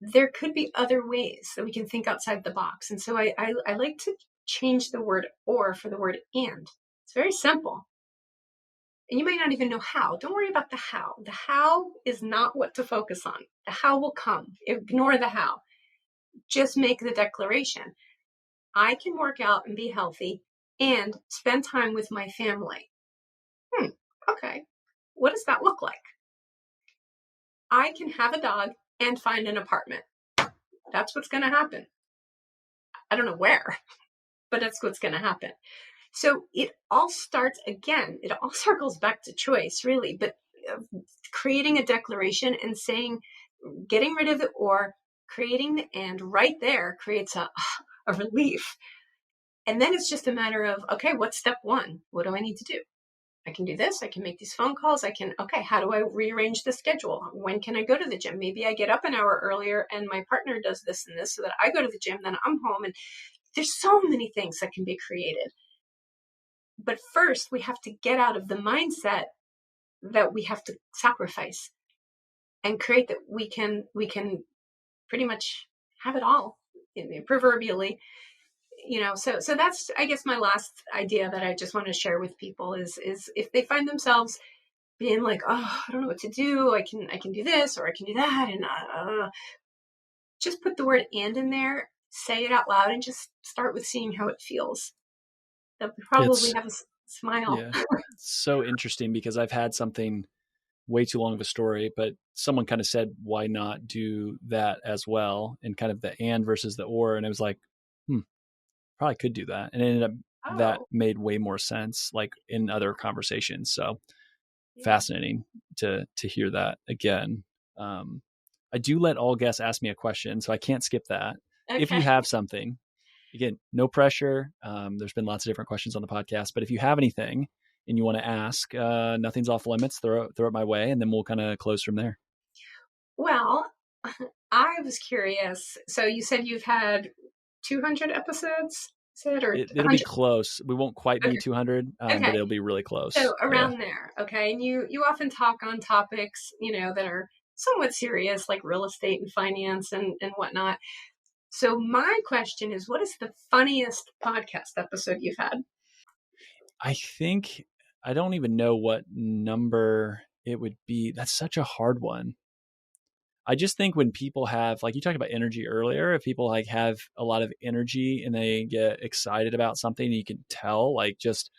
there could be other ways that we can think outside the box. And so I like to change the word or for the word and. It's very simple. And you might not even know how. Don't worry about the how. The how is not what to focus on. The how will come. Ignore the how. Just make the declaration. I can work out and be healthy and spend time with my family. Okay. What does that look like? I can have a dog and find an apartment. That's what's going to happen. I don't know where, but that's what's going to happen. So it all starts again. It all circles back to choice, really, but creating a declaration and saying, getting rid of the or, creating the and right there creates a relief. And then it's just a matter of, okay, what's step one? What do I need to do? I can do this. I can make these phone calls. Okay, how do I rearrange the schedule? When can I go to the gym? Maybe I get up an hour earlier and my partner does this and this so that I go to the gym, then I'm home. And there's so many things that can be created. But first, we have to get out of the mindset that we have to sacrifice and create that we can pretty much have it all, proverbially. So that's, I guess, my last idea that I just want to share with people is if they find themselves being like, oh, I don't know what to do, I can do this or I can do that, and just put the word "and" in there, say it out loud, and just start with seeing how it feels. They'll probably It's have a smile. yeah, it's so interesting because I've had something way too long of a story, but someone kind of said, why not do that as well? And kind of the and versus the or. And it was like, probably could do that. And it ended up that Oh, made way more sense, like in other conversations. So yeah. fascinating to hear that again. I do let all guests ask me a question, so I can't skip that. If you Okay. have something, again, no pressure. There's been lots of different questions on the podcast, but if you have anything and you want to ask, nothing's off limits. Throw it my way, and then we'll kind of close from there. Well, I was curious. So you said you've had 200 episodes, said, or It'll be 100? close. We won't quite be Okay. 200, but Okay. it'll be really close. So Yeah. around there, okay. And you often talk on topics, that are somewhat serious, like real estate and finance and whatnot. So my question is, what is the funniest podcast episode you've had? I think I don't even know what number it would be. That's such a hard one. I just think when people have, like you talked about energy earlier, if people like have a lot of energy and they get excited about something, you can tell, like, just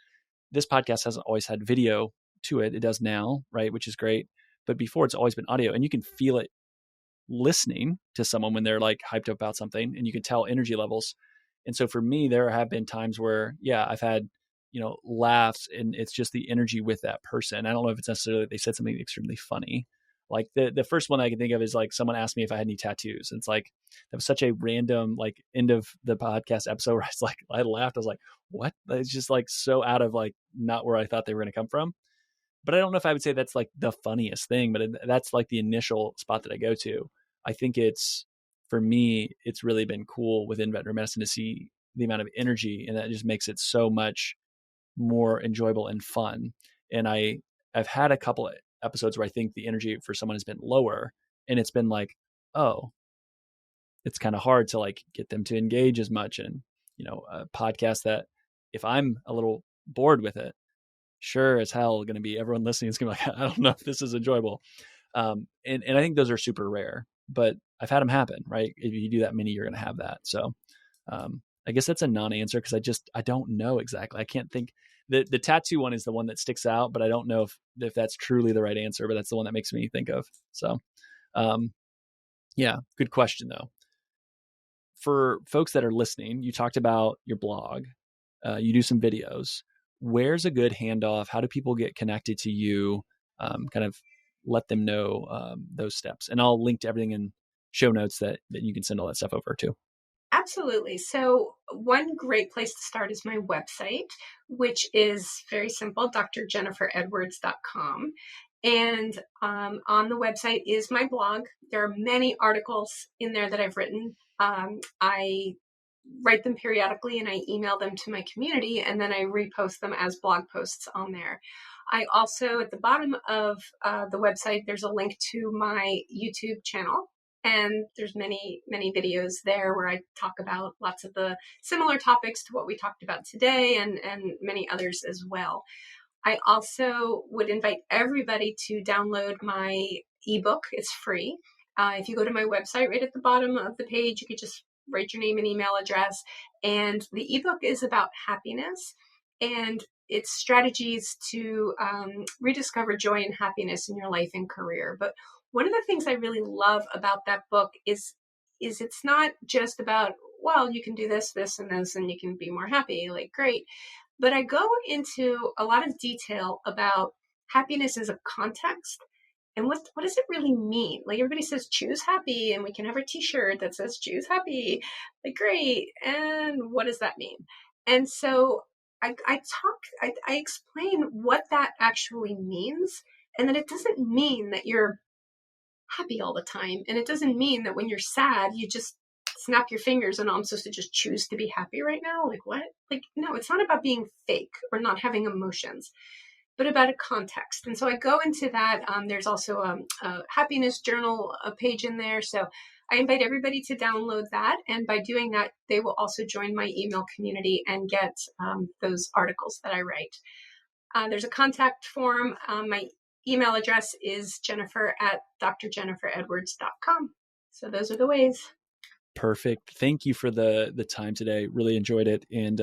this podcast hasn't always had video to it. It does now, right? Which is great. But before, it's always been audio, and you can feel it listening to someone when they're like hyped up about something, and you can tell energy levels. And so for me, there have been times where, yeah, I've had, laughs, and it's just the energy with that person. I don't know if it's necessarily they said something extremely funny. Like the first one I can think of is like someone asked me if I had any tattoos. And it's like that was such a random like end of the podcast episode where I laughed. I was like, what? It's just like so out of like not where I thought they were going to come from. But I don't know if I would say that's like the funniest thing, but that's like the initial spot that I go to. I think for me, it's really been cool within veterinary medicine to see the amount of energy, and that just makes it so much more enjoyable and fun. And I've had a couple of episodes where I think the energy for someone has been lower, and it's been like, oh, it's kind of hard to like get them to engage as much. And a podcast that if I'm a little bored with it, sure as hell going to be everyone listening is going to be like, I don't know if this is enjoyable. And I think those are super rare, but I've had them happen, right? If you do that many, you're going to have that. So I guess that's a non-answer because I don't know exactly. I can't think. The tattoo one is the one that sticks out, but I don't know if that's truly the right answer. But that's the one that makes me think of. So um, yeah, good question though. For folks that are listening, you talked about your blog. You do some videos. Where's a good handoff? How do people get connected to you? Kind of let them know those steps. And I'll link to everything in show notes that you can send all that stuff over to. Absolutely. So, one great place to start is my website, which is very simple, drjenniferedwards.com. And on the website is my blog. There are many articles in there that I've written. I write them periodically and I email them to my community, and then I repost them as blog posts on there. I also, at the bottom of the website, there's a link to my YouTube channel. And there's many videos there where I talk about lots of the similar topics to what we talked about today, and many others as well. I also would invite everybody to download my ebook. It's free. If you go to my website, right at the bottom of the page, you could just write your name and email address. And the ebook is about happiness, and it's strategies to rediscover joy and happiness in your life and career. But one of the things I really love about that book is it's not just about, well, you can do this, this, and this, and you can be more happy. Like, great. But I go into a lot of detail about happiness as a context, and what does it really mean? Like, everybody says choose happy, and we can have a t-shirt that says choose happy. Like, great. And what does that mean? And so I explain what that actually means, and that it doesn't mean that you're happy all the time. And it doesn't mean that when you're sad, you just snap your fingers and, oh, I'm supposed to just choose to be happy right now. Like, what? Like, no, it's not about being fake or not having emotions, but about a context. And so I go into that. There's also a happiness journal page in there. So I invite everybody to download that. And by doing that, they will also join my email community and get those articles that I write. There's a contact form. My email address is jennifer@drjenniferedwards.com. So those are the ways. Perfect. Thank you for the time today. Really enjoyed it. And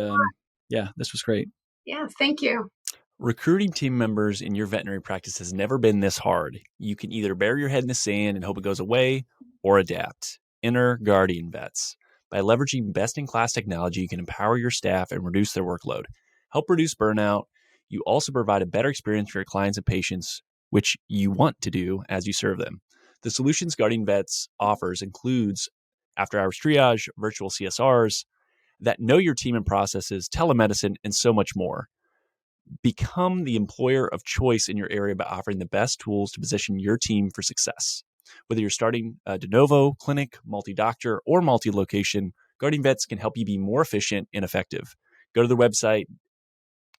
yeah, this was great. Yeah, thank you. Recruiting team members in your veterinary practice has never been this hard. You can either bury your head in the sand and hope it goes away or adapt. Enter Guardian Vets. By leveraging best-in-class technology, you can empower your staff and reduce their workload. Help reduce burnout. You also provide a better experience for your clients and patients, which you want to do as you serve them. The solutions Guardian Vets offers includes after-hours triage, virtual CSRs, that know your team and processes, telemedicine, and so much more. Become the employer of choice in your area by offering the best tools to position your team for success. Whether you're starting a de novo, clinic, multi-doctor, or multi-location, Guardian Vets can help you be more efficient and effective. Go to their website,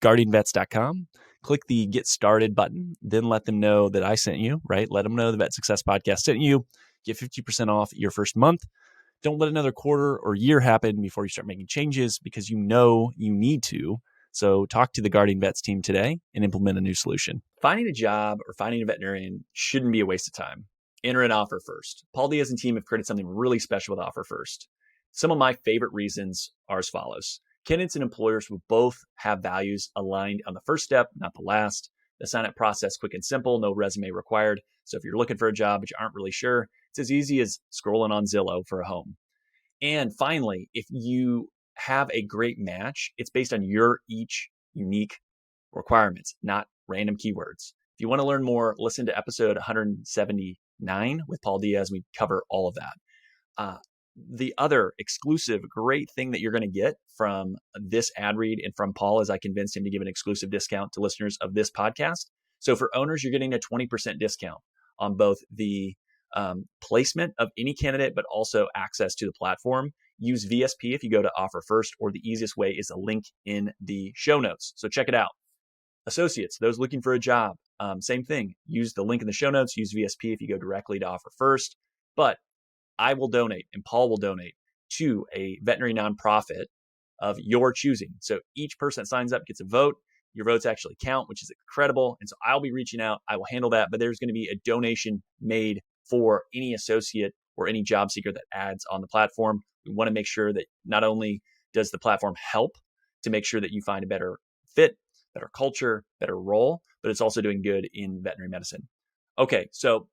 guardianvets.com, click the Get Started button, then let them know that I sent you, right? Let them know the Vet Success Podcast sent you. Get 50% off your first month. Don't let another quarter or year happen before you start making changes, because you know you need to. So talk to the Guardian Vets team today and implement a new solution. Finding a job or finding a veterinarian shouldn't be a waste of time. Enter an Offer First. Paul Diaz and team have created something really special with Offer First. Some of my favorite reasons are as follows. Candidates and employers will both have values aligned on the first step, not the last. The sign-up process quick and simple, no resume required. So if you're looking for a job but you aren't really sure, it's as easy as scrolling on Zillow for a home. And finally, if you have a great match, it's based on your each unique requirements, not random keywords. If you want to learn more, listen to episode 179 with Paul Diaz. We cover all of that. The other exclusive great thing that you're going to get from this ad read and from Paul is I convinced him to give an exclusive discount to listeners of this podcast. So for owners, you're getting a 20% discount on both the placement of any candidate, but also access to the platform. Use VSP if you go to Offer First, or the easiest way is a link in the show notes. So check it out. Associates, those looking for a job, same thing. Use the link in the show notes. Use VSP if you go directly to Offer First. But I will donate and Paul will donate to a veterinary nonprofit of your choosing. So each person that signs up gets a vote. Your votes actually count, which is incredible. And so I'll be reaching out. I will handle that. But there's going to be a donation made for any associate or any job seeker that adds on the platform. We want to make sure that not only does the platform help to make sure that you find a better fit, better culture, better role, but it's also doing good in veterinary medicine. Okay, so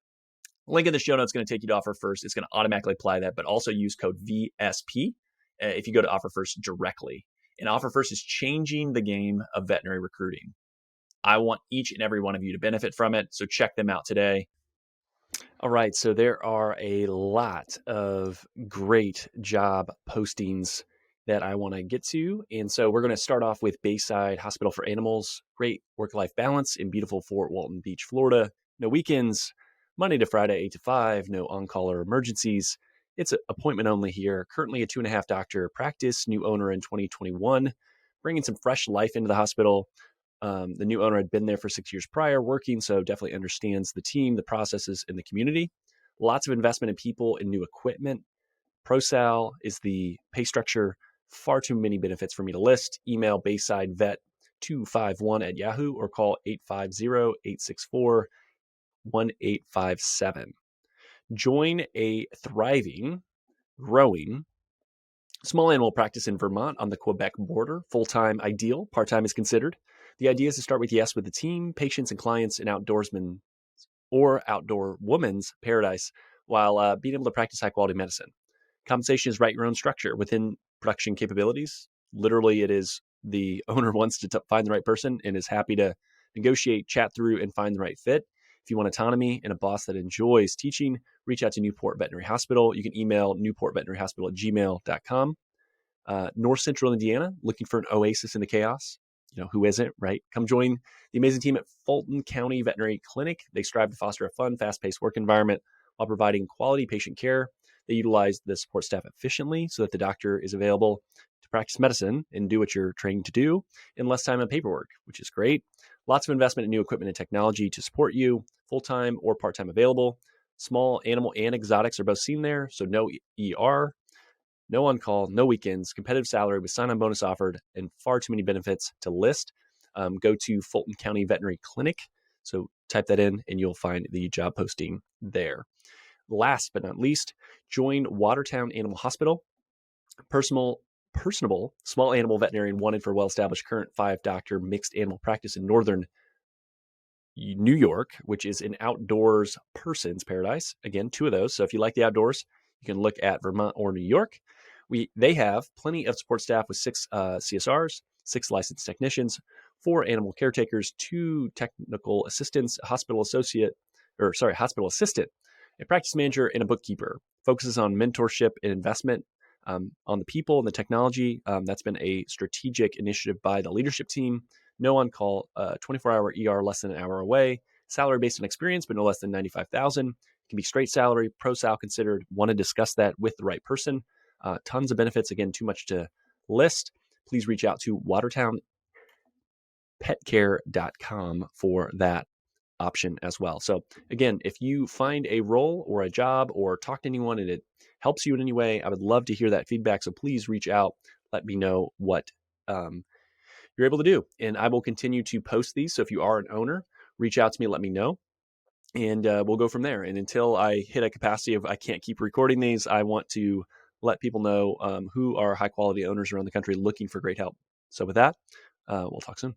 link in the show notes is going to take you to Offer First. It's going to automatically apply that, but also use code VSP if you go to Offer First directly. And Offer First is changing the game of veterinary recruiting. I want each and every one of you to benefit from it, so check them out today. All right, so there are a lot of great job postings that I want to get to. And so we're going to start off with Bayside Hospital for Animals. Great work-life balance in beautiful Fort Walton Beach, Florida. No weekends, Monday to Friday, 8 to 5, no on-call or emergencies. It's an appointment only here. Currently a 2.5 doctor practice, new owner in 2021, bringing some fresh life into the hospital. The new owner had been there for 6 years prior working, so definitely understands the team, the processes, and the community. Lots of investment in people and new equipment. ProSal is the pay structure. Far too many benefits for me to list. Email BaysideVet251 at Yahoo or call 850-864-1857. Join a thriving, growing small animal practice in Vermont on the Quebec border. Full-time ideal, part-time is considered. The idea is to start with yes with the team, patients and clients, and outdoorsmen or outdoor woman's paradise while being able to practice high-quality medicine. Compensation is write your own structure within production capabilities. Literally, it is the owner wants to find the right person and is happy to negotiate, chat through, and find the right fit. If you want autonomy and a boss that enjoys teaching, reach out to Newport Veterinary Hospital. You can email newportveterinaryhospital@gmail.com. North Central Indiana, looking for an oasis in the chaos. who isn't, right? Come join the amazing team at Fulton County Veterinary Clinic. They strive to foster a fun, fast-paced work environment while providing quality patient care. They utilize the support staff efficiently so that the doctor is available to practice medicine and do what you're trained to do in less time and paperwork, which is great. Lots of investment in new equipment and technology to support you, full-time or part-time available. Small animal and exotics are both seen there, so no ER, no on call, no weekends, competitive salary with sign on bonus offered, and far too many benefits to list. Go to Fulton County Veterinary Clinic. So type that in and you'll find the job posting there. Last but not least, join Watertown Animal Hospital. Personable small animal veterinarian wanted for well established current 5-doctor mixed animal practice in northern New York, which is an outdoors person's paradise. Again, 2 of those. So if you like the outdoors, you can look at Vermont or New York. They have plenty of support staff with 6 CSRs, 6 licensed technicians, 4 animal caretakers, 2 technical assistants, a hospital assistant, a practice manager, and a bookkeeper. Focuses on mentorship and investment on the people and the technology. That's been a strategic initiative by the leadership team. No on call, 24-hour ER less than an hour away. Salary based on experience, but no less than $95,000. Can be straight salary, pro sal considered. Want to discuss that with the right person. Tons of benefits. Again, too much to list. Please reach out to watertownpetcare.com for that option as well. So again, if you find a role or a job or talk to anyone and it helps you in any way, I would love to hear that feedback. So please reach out. Let me know what you're able to do. And I will continue to post these. So if you are an owner, reach out to me, let me know. And we'll go from there. And until I hit a capacity of I can't keep recording these, I want to let people know who are high quality owners around the country looking for great help. So with that, we'll talk soon.